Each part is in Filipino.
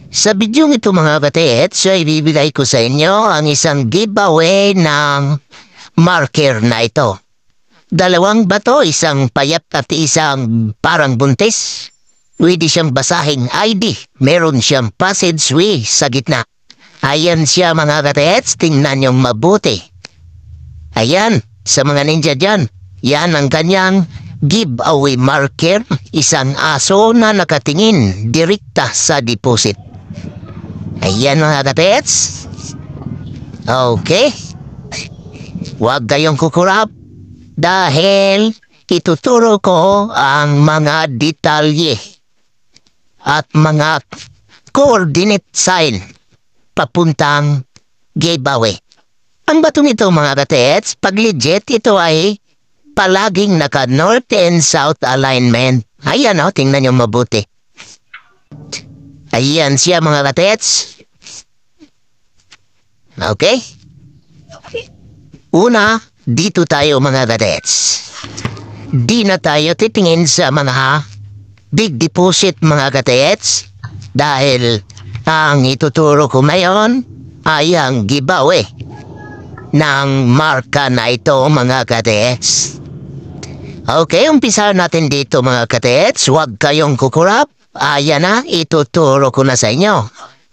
Sa bidyong ito mga katets, ay bibigay ko sa inyo ang isang giveaway ng marker na ito. Dalawang bato, isang payat at isang parang buntis. Pwede siyang basahing ID. Meron siyang passageway sa gitna. Ayan siya mga katets, tingnan niyong mabuti. Ayan, sa mga ninja dyan, yan ang kanyang giveaway marker, isang aso na nakatingin direkta sa deposit. Ayan mga katets. Okay. Huwag kayong kukurap dahil ituturo ko ang mga detalye at mga coordinate sign papuntang giveaway. Ang batong ito mga katets, pag legit ito ay palaging naka north and south alignment. Ayan o, tingnan nyo mabuti. Ayan siya mga katets. Okay? Una, dito tayo mga katets. Di na tayo titingin sa mga big deposit mga katets. Dahil ang ituturo ko ngayon ay ang giveaway ng marka na ito mga katets. Okay, umpisa natin dito mga katets. Huwag kayong kukurap. Ayan na, ituturo ko na sa inyo.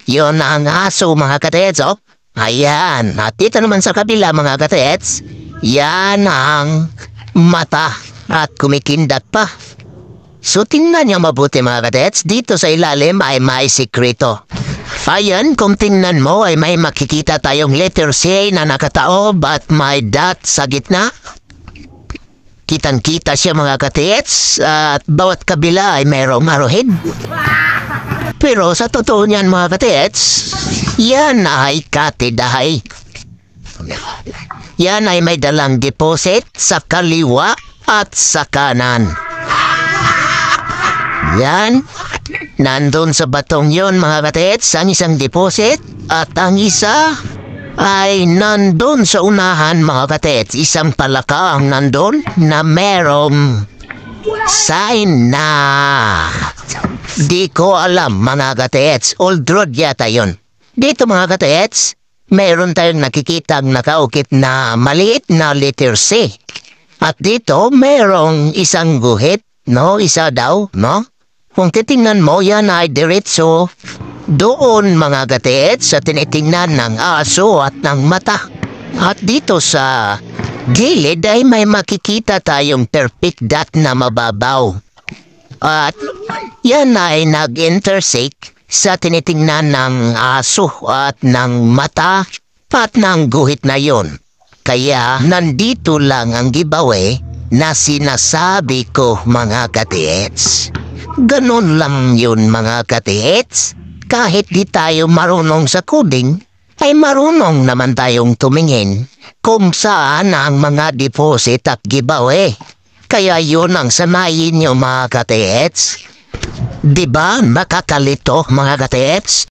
Yun ang aso mga katets, oh. Ayan, at dito naman sa kabila mga katets, yan ang mata at kumikindat pa. So tingnan nyo mabuti mga katets, dito sa ilalim ay may sikreto. Ayan, kung tingnan mo ay may makikita tayong letter C na nakataob at may dot sa gitna. Kitang-kita siya mga katets at bawat kabila ay mayroong arrowhead. Pero sa totoo niyan mga katets, yan ay katidahay. Yan ay may dalang deposit sa kaliwa at sa kanan. Yan, nandun sa batong yon mga katets ang isang deposit at ang isa ay nandun sa unahan mga katets. Isang palaka ang nandun na merong sign na di ko alam mga katets. Old road yata yun. Dito mga katets, meron tayong nakikitang nakaukit na maliit na letter C. At dito merong isang guhit, no? Isa daw, no? Kung titingnan mo yan ay diretso doon mga katets sa tinitingnan ng aso at ng mata. At dito sa gilid ay may makikita tayong perfect dot na mababaw. At yan ay nag-intersect sa tinitingnan ng aso at ng mata at ng guhit na yon. Kaya nandito lang ang giveaway na sinasabi ko mga katets. Ganon lang yun mga katets. Kahit di tayo marunong sa coding, ay marunong naman tayong tumingin kung saan ang mga deposit at giveaway. Kaya yun ang sanayin nyo mga katets. Diba makakalito mga katets?